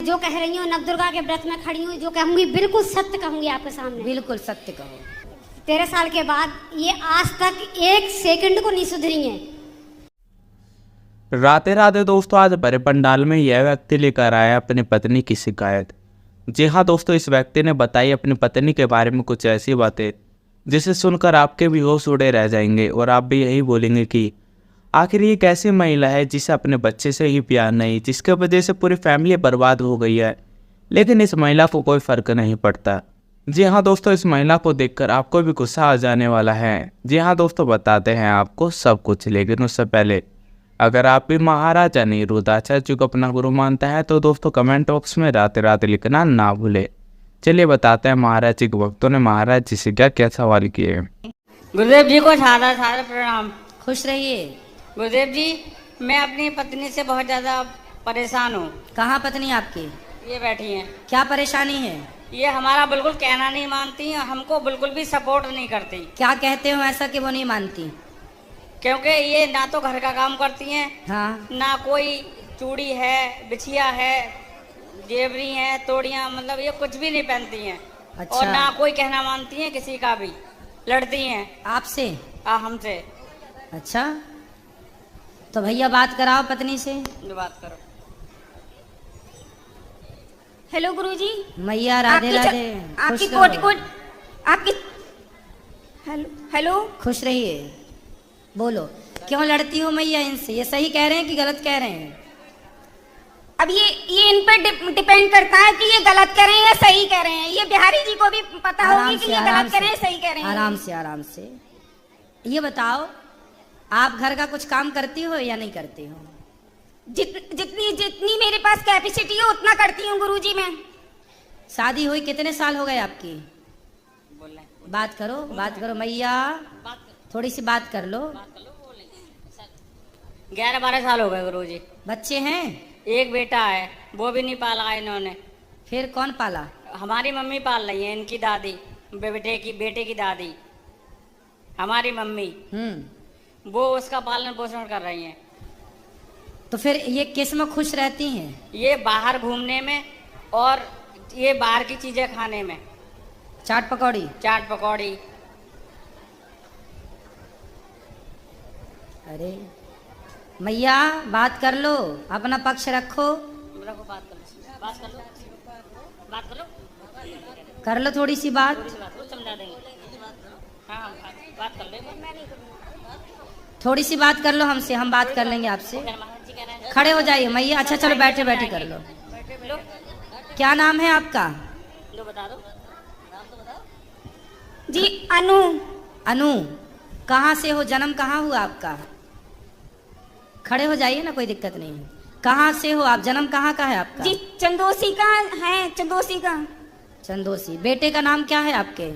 जो कह रही हूँ नवदुर्गा के व्रत में खड़ी हूँ, जो कहूँगी बिल्कुल सत्य कहूँगी आपके सामने। बिल्कुल सत्य कहो। 13 साल के बाद ये आज तक एक सेकंड को नहीं सुधरी है। राधे राधे दोस्तों, आज बड़े पंडाल में यह व्यक्ति लेकर आया अपनी पत्नी की शिकायत। जी हाँ दोस्तों, इस व्यक्ति ने बताई अपनी पत्नी के बारे में कुछ ऐसी बातें जिसे सुनकर आपके भी होश उड़े रह जाएंगे और आप भी यही बोलेंगे कि आखिर ये कैसी महिला है जिसे अपने बच्चे से ही प्यार नहीं, जिसके वजह से पूरी फैमिली बर्बाद हो गई है, लेकिन इस महिला को कोई फर्क नहीं पड़ता। जी हाँ दोस्तों, इस महिला को देखकर आपको भी गुस्सा आ जाने वाला है। जी हाँ दोस्तों, बताते हैं आपको सब कुछ, लेकिन उससे पहले अगर आप भी महाराजा अनिरुद्धाचार्य जी को अपना गुरु मानता है तो दोस्तों कमेंट बॉक्स में राधे राधे लिखना ना भूले। चलिए बताते हैं महाराज जी के भक्तों ने महाराज जी से क्या क्या सवाल किए। गुरुदेव जी को सादर सादर प्रणाम। खुश रहिए। गुरुदेव जी, मैं अपनी पत्नी से बहुत ज्यादा परेशान हूँ। कहाँ पत्नी आपकी? ये बैठी हैं। क्या परेशानी है? ये हमारा बिल्कुल कहना नहीं मानती और हमको बिल्कुल भी सपोर्ट नहीं करती। क्या कहते हो ऐसा कि वो नहीं मानती? क्योंकि ये ना तो घर का काम करती हैं, हाँ। ना कोई चूड़ी है, बिछिया है, जेवरी है, तोड़ियां, मतलब ये कुछ भी नहीं पहनती हैं। अच्छा। और ना कोई कहना मानती हैं किसी का भी, लड़ती हैं आपसे? हमसे। अच्छा, तो भैया बात कराओ पत्नी से। जो बात करो। हेलो गुरुजी। मैया राधे राधे। आपकी खुश कोट रहो। कोट आपकी हेलो। खुश रहिए। बोलो, क्यों लड़ती हो मैया इनसे? ये सही कह रहे हैं कि गलत कह रहे हैं? अब ये इन पर डिपेंड करता है कि ये गलत कर रहे हैं या सही कह रहे हैं। ये बिहारी जी को भी पता होगी कि ये गलत कर रहे हैं सही कह रहे हैं। आराम से आराम से। ये बताओ, आप घर का कुछ काम करती हो या नहीं करती हो? जितनी मेरे पास कैपेसिटी है उतना करती हूँ गुरुजी मैं। शादी हुई कितने साल हो गए आपकी? बात करो मैया, थोड़ी सी बात कर लो। 11-12 साल हो गए गुरुजी। बच्चे हैं? एक बेटा है, वो भी नहीं पाला इन्होंने। फिर कौन पाला? हमारी मम्मी पाल रही है, इनकी दादी, बेटे की दादी, हमारी मम्मी, वो उसका पालन पोषण कर रही हैं। तो फिर ये किस में खुश रहती हैं? ये बाहर घूमने में और ये बाहर की चीजें खाने में। चाट पकौड़ी। अरे मैया बात कर लो, अपना पक्ष रखो। कर लो थोड़ी सी बात। समझा देंगे। हाँ, बात कर ले। थोड़ी सी बात कर लो हमसे, हम बात कर लेंगे आपसे। खड़े हो जाइए मैया। अच्छा चलो, बैठे बैठे कर लो। क्या नाम है आपका? जो बता दो। जी अनु। अनु, कहाँ से हो? जन्म कहाँ हुआ आपका? खड़े हो जाइए ना, कोई दिक्कत नहीं है। कहाँ से हो आप? जन्म कहाँ का है आपका? जी चंदोसी का है, चंदोसी का। चंदोसी। बेटे का नाम क्या है आपके?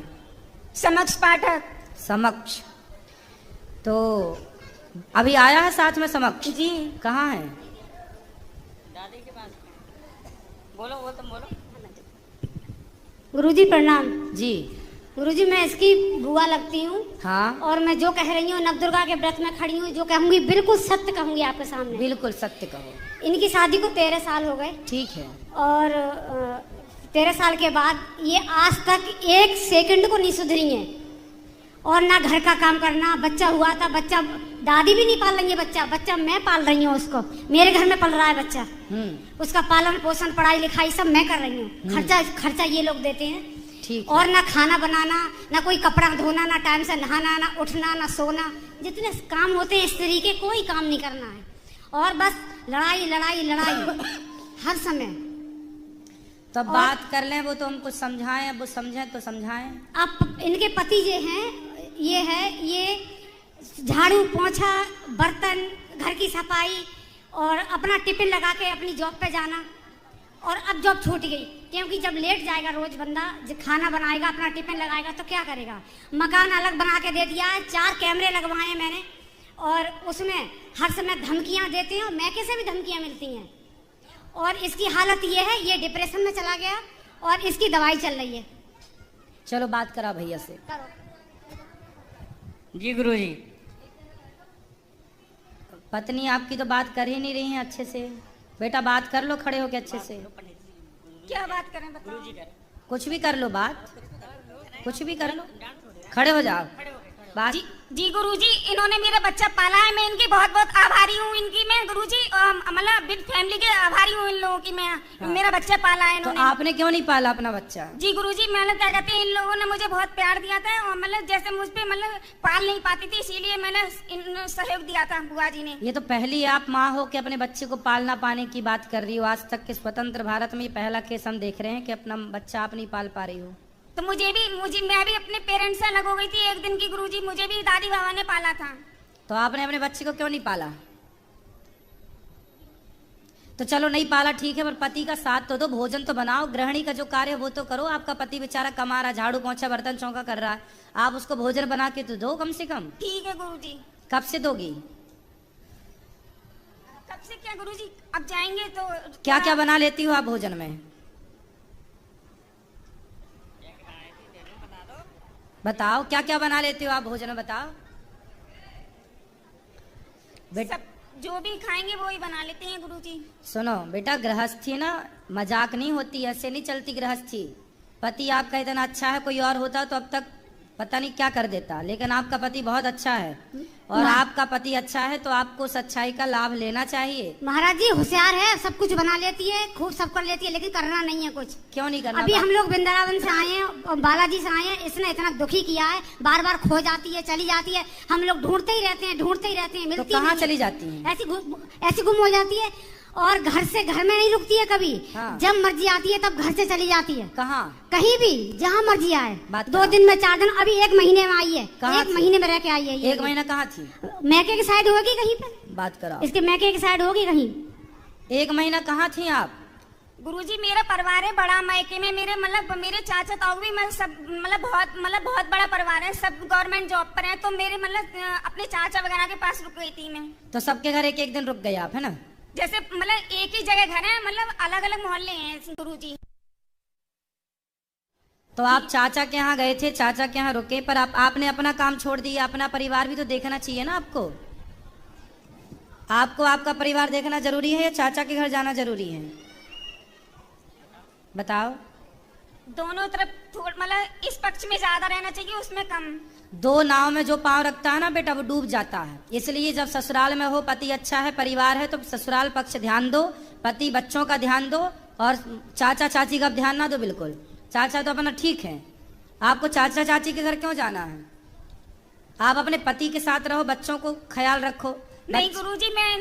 समक्ष पाठक। समक्ष। तो अभी आया है साथ में समक्ष? जी। कहाँ है? दादी के पास। बोलो, वो तुम बोलो। गुरुजी प्रणाम। जी। गुरुजी, मैं इसकी बुआ लगती हूँ। हाँ। और मैं जो कह रही हूँ नवदुर्गा के व्रत में खड़ी हूँ, जो कहूँगी बिल्कुल सत्य कहूँगी आपके सामने। बिल्कुल सत्य कहो। इनकी शादी को 13 साल हो गए। ठीक है। और 13 साल के बाद ये आज तक एक सेकंड को नहीं सुधरी है। और ना घर का काम करना। बच्चा हुआ था, बच्चा दादी भी नहीं पाल रही है, बच्चा मैं पाल रही हूँ उसको। मेरे घर में पल रहा है बच्चा। उसका पालन पोषण, पढ़ाई लिखाई सब मैं कर रही हूँ। खर्चा ये लोग देते हैं। ठीक। और ना खाना बनाना, ना कोई कपड़ा धोना, ना टाइम से नहाना, ना उठना, ना सोना। जितने काम होते हैं स्त्री के, कोई काम नहीं करना है। और बस लड़ाई हर समय। तो बात कर लें, वो तो हम कुछ समझाएं, वो समझें तो समझाएं। अब इनके पति जो हैं, ये झाड़ू पोंछा, बर्तन, घर की सफाई और अपना टिफिन लगा के अपनी जॉब पे जाना। और अब जॉब छूट गई, क्योंकि जब लेट जाएगा रोज बंदा, खाना बनाएगा, अपना टिफिन लगाएगा तो क्या करेगा। मकान अलग बना के दे दिया है, 4 कैमरे लगवाए हैं मैंने। और उसमें हर समय धमकियां देते हैं, और मैके से भी धमकियां मिलती हैं। और इसकी हालत ये है, ये डिप्रेशन में चला गया और इसकी दवाई चल रही है। चलो बात करा भैया से। जी गुरुजी। पत्नी आपकी तो बात कर ही नहीं रही है अच्छे से। बेटा बात कर लो खड़े होके अच्छे से। क्या बात करें बताओ? कुछ भी कर लो बात, कुछ भी कर लो, खड़े हो जाओ बात। जी गुरुजी, इन्होंने मेरा बच्चा पाला है, मैं इनकी बहुत बहुत आभारी हूँ। इनकी मैं गुरुजी मतलब विद फैमिली के आभारी हूँ इन लोगों की मैं। हाँ। मेरा बच्चा पाला है तो इन्होंने। आपने क्यों नहीं पाला अपना बच्चा? जी गुरुजी, मतलब क्या कहते हैं, इन लोगों ने मुझे बहुत प्यार दिया था और मतलब जैसे मुझ पे मतलब पाल नहीं पाती थी, इसीलिए मैंने इन सहयोग दिया था बुआ जी ने। ये तो पहली आप माँ हो कि अपने बच्चे को पालना पाने की बात कर रही हो। आज तक के स्वतंत्र भारत में ये पहला केस हम देख रहे हैं कि अपना बच्चा आप नहीं पाल पा रही हो। तो मैं भी अपने पेरेंट्स से अलग हो गई थी एक दिन की गुरुजी। मुझे भी दादी बाबा ने पाला था। तो आपने अपने बच्चे को क्यों नहीं पाला? तो चलो नहीं पाला ठीक है, पर पति का साथ तो दो, भोजन तो बनाओ, गृहिणी का जो कार्य वो तो करो। आपका पति बेचारा कमा रहा, झाड़ू पोंछा बर्तन चौका कर रहा है, आप उसको भोजन बना के तो दो कम से कम। ठीक है गुरुजी। कब से दोगी? कब से क्या गुरुजी, अब जाएंगे तो। क्या क्या बना लेती हो आप भोजन में? बताओ क्या क्या बना लेती हो आप भोजन में, बताओ। सब जो भी खाएंगे वो ही बना लेते हैं गुरुजी। सुनो बेटा, गृहस्थी ना मजाक नहीं होती, ऐसे नहीं चलती गृहस्थी। पति आपका इतना अच्छा है, कोई और होता तो अब तक पता नहीं क्या कर देता, लेकिन आपका पति बहुत अच्छा है और आपका पति अच्छा है तो आपको उस अच्छाई का लाभ लेना चाहिए। महाराज जी होशियार है, सब कुछ बना लेती है, खूब सब कर लेती है, लेकिन करना नहीं है कुछ। क्यों नहीं करना? अभी हम लोग वृंदावन से आए हैं और बालाजी से आए हैं, इसने इतना दुखी किया है, बार बार खो जाती है, चली जाती है, हम लोग ढूंढते ही रहते हैं, मिलती तो कहाँ चली जाती है? ऐसी गुम हो जाती है और घर से घर में नहीं रुकती है कभी। हाँ। जब मर्जी आती है तब घर से चली जाती है। कहाँ? कहीं भी जहाँ मर्जी आए, बात 2 दिन में 4 दिन, अभी 1 महीने में आई है। कहाँ 1 महीने में रह के आई है। 1 महीना कहाँ थी? मैके की साइड होगी कहीं पे, बात करो। इसके मैके की साइड होगी कहीं। 1 महीना कहाँ थी आप? गुरुजी मेरा परिवार है बड़ा मैके में, मेरे चाचा ताऊ भी सब बहुत बड़ा परिवार है, सब गवर्नमेंट जॉब पर है। तो मेरे अपने चाचा वगैरह के पास रुक गई थी मैं। तो सबके घर 1-1 दिन रुक गए आप, है ना? जैसे एक ही जगह घर है, अलग अलग मोहल्ले हैं गुरुजी। तो आप चाचा के यहाँ गए थे, चाचा के यहाँ रुके, पर आपने अपना काम छोड़ दिया, अपना परिवार भी तो देखना चाहिए ना आपको। आपको आपका परिवार देखना जरूरी है या चाचा के घर जाना जरूरी है? बताओ। दोनों तरफ इस पक्ष में ज्यादा रहना चाहिए, उसमें कम। 2 नाव में जो पांव रखता है ना बेटा, वो डूब जाता है। इसलिए जब ससुराल में हो, पति अच्छा है, परिवार है, तो ससुराल पक्ष ध्यान दो, पति बच्चों का ध्यान दो और चाचा चाची का ध्यान ना दो बिल्कुल। चाचा तो अपना ठीक है, आपको चाचा चाची के घर क्यों जाना है? आप अपने पति के साथ रहो, बच्चों को ख्याल रखो। नहीं गुरुजी, मैं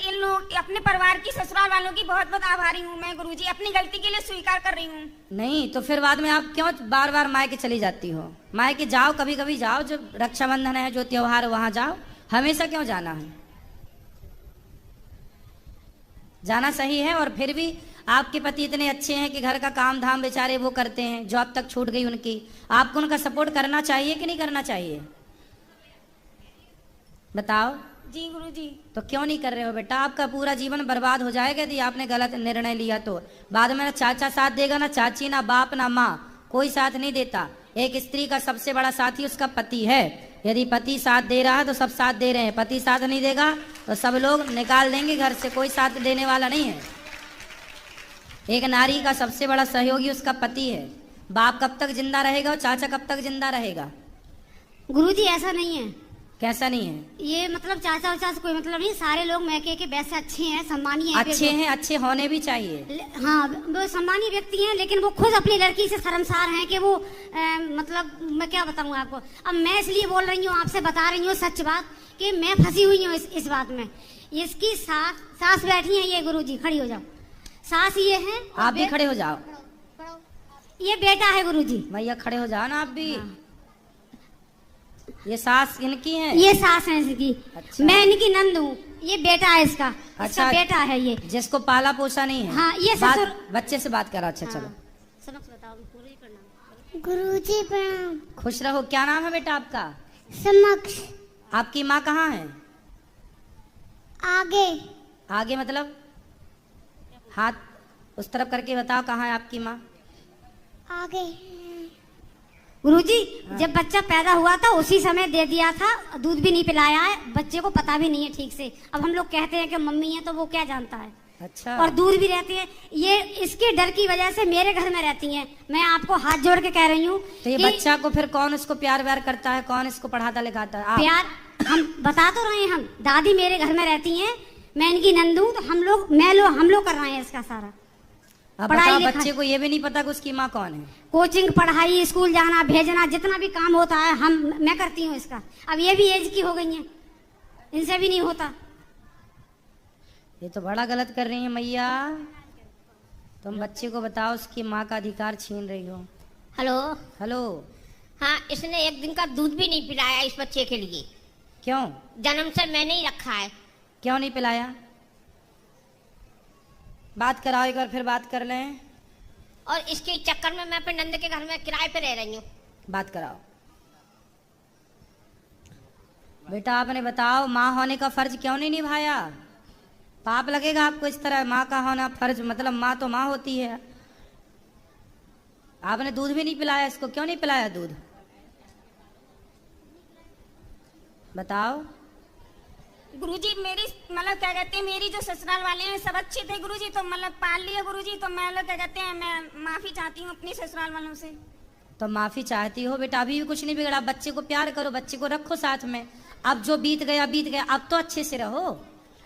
इन लोग अपने परिवार की, ससुराल वालों की बहुत बहुत आभारी हूँ मैं गुरुजी, अपनी गलती के लिए स्वीकार कर रही हूँ। नहीं तो फिर बाद में आप क्यों बार बार मायके चली जाती हो? मायके जाओ, कभी कभी जाओ, जो रक्षाबंधन है, जो त्योहार है वहां जाओ, हमेशा क्यों जाना है? जाना सही है। और फिर भी आपके पति इतने अच्छे हैं कि घर का काम धाम बेचारे वो करते हैं, जॉब तक छूट गई उनकी, आपको उनका सपोर्ट करना चाहिए कि नहीं करना चाहिए? बताओ। जी गुरुजी। तो क्यों नहीं कर रहे हो बेटा? आपका पूरा जीवन बर्बाद हो जाएगा यदि आपने गलत निर्णय लिया तो। बाद में ना चाचा साथ देगा, ना चाची, ना बाप, ना माँ, कोई साथ नहीं देता। एक स्त्री का सबसे बड़ा साथी उसका पति है। यदि पति साथ दे रहा है तो सब साथ दे रहे हैं, पति साथ नहीं देगा तो सब लोग निकाल देंगे घर से, कोई साथ देने वाला नहीं है। एक नारी का सबसे बड़ा सहयोगी उसका पति है। बाप कब तक जिंदा रहेगा और चाचा कब तक जिंदा रहेगा? गुरुजी ऐसा नहीं है। कैसा नहीं है? ये चाचा उचा से कोई मतलब नहीं, सारे लोग मैके के वैसे अच्छे हैं, सम्मानीय हैं। अच्छे हैं, अच्छे होने भी चाहिए। हाँ, वो सम्मानीय व्यक्ति हैं, लेकिन वो खुद अपनी लड़की से शर्मसार हैं कि वो मैं क्या बताऊँ आपको। अब मैं इसलिए बोल रही हूँ, आपसे बता रही हूँ सच बात कि मैं फंसी हुई हूँ इस बात में। इसकी सास बैठी है, ये गुरुजी खड़ी हो जाओ, सास ये है। आप भी खड़े हो जाओ। ये बेटा है गुरुजी। भैया खड़े हो जाओ ना आप भी। हाँ। ये सास इनकी है? ये सास है इसकी। अच्छा। मैं इनकी नंद हूँ, ये बेटा है इसका। अच्छा, इसका बेटा है ये, जिसको पाला पोसा नहीं है। हाँ, ये ससुर। बच्चे से बात करा। अच्छा। हाँ। चलो सबक बताओ। गुरुजी प्रणाम। खुश रहो। क्या नाम है बेटा आपका? समक्ष। आपकी माँ कहाँ है? आगे। आगे मतलब हाथ उस तरफ करके बताओ, कहाँ है आपकी माँ? आगे। गुरुजी, हाँ। जब बच्चा पैदा हुआ था उसी समय दे दिया था, दूध भी नहीं पिलाया है, बच्चे को पता भी नहीं है ठीक से। अब हम लोग कहते हैं कि मम्मी है, तो वो क्या जानता है? अच्छा। और दूर भी रहती है। ये इसके डर की वजह से मेरे घर में रहती हैं। मैं आपको हाथ जोड़ के कह रही हूँ तो ये कि बच्चा को फिर कौन इसको प्यार व्यार करता है, कौन इसको पढ़ाता लिखाता है? आप? प्यार हम बता तो रहे हैं। हम दादी मेरे घर में रहती हैं, मैं इनकी नंदू, तो हम लोग कर रहे हैं इसका सारा अब पढ़ाई बताओ, लिखाई। बच्चे को ये भी नहीं पता कि उसकी माँ कौन है? कोचिंग, पढ़ाई, स्कूल जाना, भेजना, जितना भी काम होता है मैं करती हूँ इसका। अब ये भी एज की हो गई हैं, इनसे भी नहीं होता। ये तो बड़ा गलत कर रही है मैया। तुम बच्चे को बताओ उसकी माँ का अधिकार छीन रही हो। हेलो। हेलो। हाँ, इसने एक दिन का दूध भी नहीं पिलाया इस बच्चे के लिए। क्यों? जन्म से मैंने ही रखा है। क्यों नहीं पिलाया? बात कराओ एक बार, फिर बात कर लें। और इसके चक्कर में मैं अपने नंद के घर में किराए पे रह रही हूँ। बात कराओ। बेटा आपने बताओ, माँ होने का फर्ज क्यों नहीं निभाया? पाप लगेगा आपको इस तरह। माँ का होना फर्ज, मतलब माँ तो माँ होती है। आपने दूध भी नहीं पिलाया इसको, क्यों नहीं पिलाया दूध? बताओ। गुरुजी मेरी मतलब क्या कहते हैं, मेरी जो ससुराल वाले हैं सब अच्छे थे गुरुजी, तो मतलब पाल लिया गुरुजी, तो मैं लोग क्या कहते हैं, मैं माफी चाहती हूँ अपनी ससुराल वालों से। तो माफी चाहती हो बेटा, अभी भी कुछ नहीं बिगड़ा। बच्चे को प्यार करो, बच्चे को रखो साथ में। अब जो बीत गया बीत गया, अब तो अच्छे से रहो।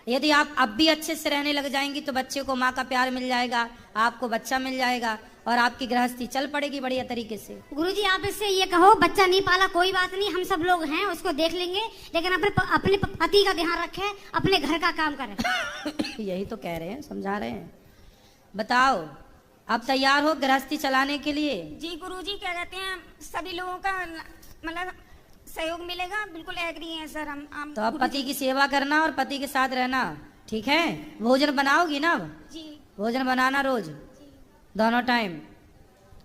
यदि आप अब भी अच्छे से रहने लग जाएंगी तो बच्चे को माँ का प्यार मिल जाएगा, आपको बच्चा मिल जाएगा और आपकी गृहस्थी चल पड़ेगी बढ़िया तरीके से। गुरुजी आप इससे ये कहो, बच्चा नहीं पाला कोई बात नहीं, हम सब लोग हैं, उसको देख लेंगे, लेकिन अपने पति का ध्यान रखें, अपने घर का काम करें। यही तो कह रहे हैं, समझा रहे हैं। बताओ, अब तैयार हो गृहस्थी चलाने के लिए? जी गुरुजी, क्या कहते हैं, सभी लोगों का मतलब सहयोग मिलेगा, बिल्कुल एग्री है सर हम तो अब पति की सेवा करना और पति के साथ रहना, ठीक है? भोजन बनाओगी ना? अब जी। भोजन बनाना रोज, दोनों टाइम।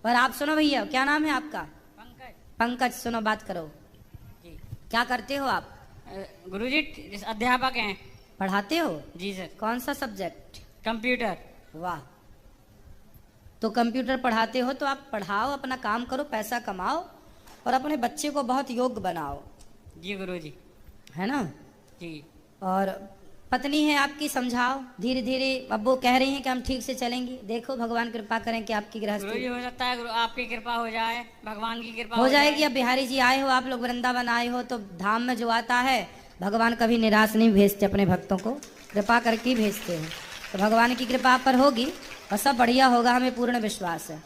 और आप सुनो भैया, क्या नाम है आपका? पंकज। पंकज, सुनो बात करो। जी। क्या करते हो आप? गुरुजी अध्यापक हैं। पढ़ाते हो? जी सर। कौन सा सब्जेक्ट? कंप्यूटर। वाह। तो कंप्यूटर पढ़ाते हो तो आप पढ़ाओ, अपना काम करो, पैसा कमाओ और अपने बच्चे को बहुत योग्य बनाओ। जी गुरुजी। है ना? जी। और पत्नी है आपकी, समझाओ धीरे धीरे। अब वो कह रही हैं कि हम ठीक से चलेंगी। देखो भगवान कृपा करें कि आपकी गुरुजी गृहस्थी हो सकता है आपकी कृपा हो जाए, भगवान की कृपा हो जाएगी। जाए। अब बिहारी जी आए हो, आप लोग वृंदावन आए हो, तो धाम में जो आता है भगवान कभी निराश नहीं भेजते, अपने भक्तों को कृपा करके ही भेजते हैं। तो भगवान की कृपा आप पर होगी और सब बढ़िया होगा, हमें पूर्ण विश्वास है।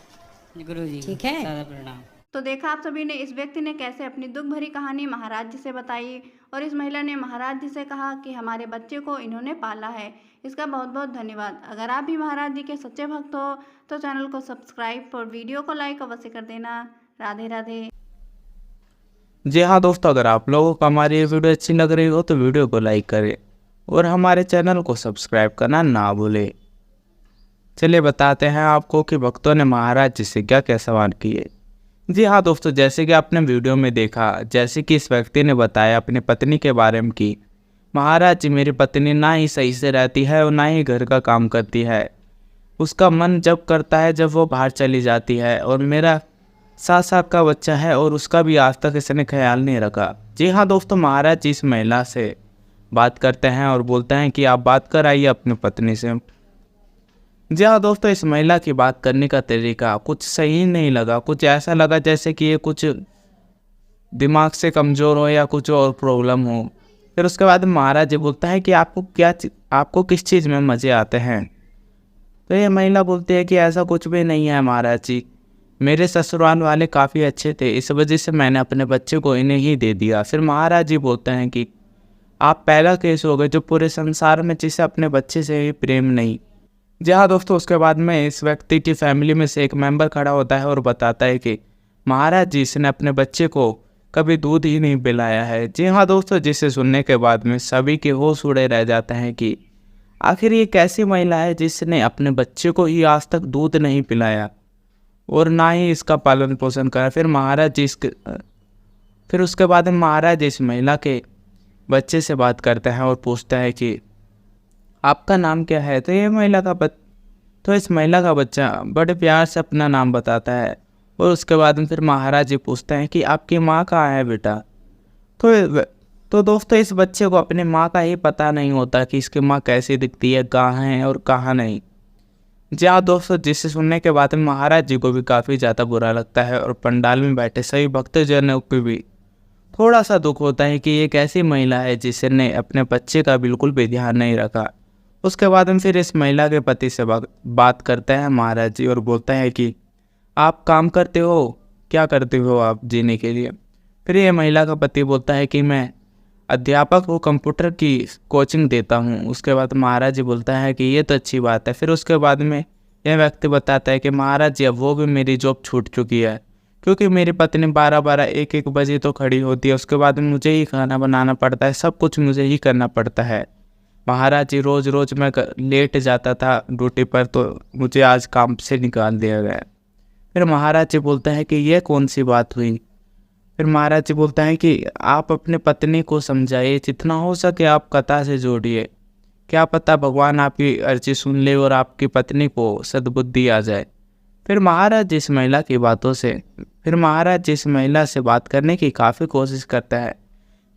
गुरुजी ठीक है? सादा प्रणाम। तो देखा आप सभी ने, इस व्यक्ति ने कैसे अपनी दुख भरी कहानी महाराज जी से बताई और इस महिला ने महाराज जी से कहा कि हमारे बच्चे को इन्होंने पाला है। इसका बहुत बहुत धन्यवाद। अगर आप भी महाराज जी के सच्चे भक्त हो तो चैनल को सब्सक्राइब और वीडियो को लाइक अवश्य कर देना। राधे राधे। जी हाँ दोस्तों, अगर आप लोगों को हमारी ये वीडियो अच्छी लग रही हो तो वीडियो को लाइक करें और हमारे चैनल को सब्सक्राइब करना ना भूलें। चलिए बताते हैं आपको कि भक्तों ने महाराज जी से क्या क्या सवाल किए। जी हाँ दोस्तों, जैसे कि आपने वीडियो में देखा, जैसे कि इस व्यक्ति ने बताया अपनी पत्नी के बारे में कि महाराज जी मेरी पत्नी ना ही सही से रहती है और ना ही घर का काम करती है। उसका मन जब करता है जब वो बाहर चली जाती है, और मेरा 7 साल का बच्चा है और उसका भी आज तक इसने ख्याल नहीं रखा। जी हाँ दोस्तों, महाराज जी इस महिला से बात करते हैं और बोलते हैं कि आप बात कर आइए अपनी पत्नी से। जी हाँ दोस्तों, इस महिला की बात करने का तरीका कुछ सही नहीं लगा। कुछ ऐसा लगा जैसे कि ये कुछ दिमाग से कमज़ोर हो या कुछ और प्रॉब्लम हो। फिर उसके बाद महाराज जी बोलता है कि आपको किस चीज़ में मज़े आते हैं। तो ये महिला बोलती है कि ऐसा कुछ भी नहीं है महाराज जी, मेरे ससुराल वाले काफ़ी अच्छे थे, इस वजह से मैंने अपने बच्चे को इन्हें ही दे दिया। फिर महाराज जी बोलते हैं कि आप पहला केस हो गए जो पूरे संसार में जिसे अपने बच्चे से ही प्रेम नहीं। जी हाँ दोस्तों, उसके बाद में इस व्यक्ति की फैमिली में से एक मेंबर खड़ा होता है और बताता है कि महाराज जी इसने अपने बच्चे को कभी दूध ही नहीं पिलाया है। जी हाँ दोस्तों, जिसे सुनने के बाद में सभी के होश उड़े रह जाते हैं कि आखिर ये कैसी महिला है जिसने अपने बच्चे को ही आज तक दूध नहीं पिलाया और ना ही इसका पालन पोषण करा। फिर उसके बाद में महाराज इस महिला के बच्चे से बात करते हैं और पूछता है कि आपका नाम क्या है। तो इस महिला का बच्चा बड़े प्यार से अपना नाम बताता है और उसके बाद में फिर महाराज जी पूछते हैं कि आपकी माँ कहाँ है बेटा। तो तो दोस्तों इस बच्चे को अपने माँ का ही पता नहीं होता कि इसकी माँ कैसी दिखती है, कहाँ है और कहाँ नहीं। जी हाँ दोस्तों, जिसे सुनने के बाद में महाराज जी को भी काफ़ी ज़्यादा बुरा लगता है और पंडाल में बैठे सभी भक्तजनों को भी थोड़ा सा दुख होता है कि एक ऐसी महिला है जिसने अपने बच्चे का बिल्कुल भी ध्यान नहीं रखा। उसके बाद में फिर इस महिला के पति से बात करते हैं महाराज जी और बोलते हैं कि आप काम करते हो, क्या करते हो आप जीने के लिए। फिर ये महिला का पति बोलता है कि मैं अध्यापक हूँ, कंप्यूटर की कोचिंग देता हूँ। उसके बाद महाराज जी बोलता है कि ये तो अच्छी बात है। फिर उसके बाद में यह व्यक्ति बताता है कि महाराज जी अब वो भी मेरी जॉब छूट चुकी है, क्योंकि मेरी पत्नी 12-12 1-1 बजे तो खड़ी होती है। उसके बाद में मुझे ही खाना बनाना पड़ता है, सब कुछ मुझे ही करना पड़ता है। महाराज जी रोज़ रोज़ मैं लेट जाता था ड्यूटी पर, तो मुझे आज काम से निकाल दिया गया। फिर महाराज जी बोलते हैं कि यह कौन सी बात हुई। फिर महाराज जी बोलता है कि आप अपने पत्नी को समझाइए, जितना हो सके आप कथा से जोड़िए, क्या पता भगवान आपकी अर्जी सुन ले और आपकी पत्नी को सद्बुद्धि आ जाए। फिर महाराज जी इस महिला से बात करने की काफ़ी कोशिश करता है,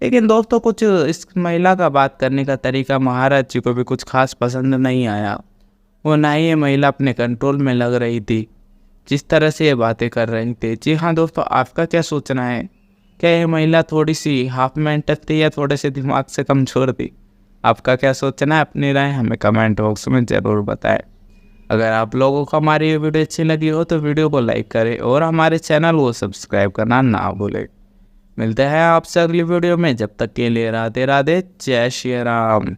लेकिन दोस्तों कुछ इस महिला का बात करने का तरीका महाराज जी को भी कुछ खास पसंद नहीं आया। वो ना ही ये महिला अपने कंट्रोल में लग रही थी जिस तरह से ये बातें कर रही थी। जी हाँ दोस्तों, आपका क्या सोचना है? क्या ये महिला थोड़ी सी हाफ मेंटल थी या थोड़े से दिमाग से कमज़ोर थी? आपका क्या सोचना है? अपनी राय हमें कमेंट बॉक्स में ज़रूर बताएं। अगर आप लोगों को हमारी ये वीडियो अच्छी लगी हो तो वीडियो को लाइक करें और हमारे चैनल को सब्सक्राइब करना ना भूलें। मिलते हैं आपसे अगली वीडियो में, जब तक के लिए राधे राधे, जय श्री राम।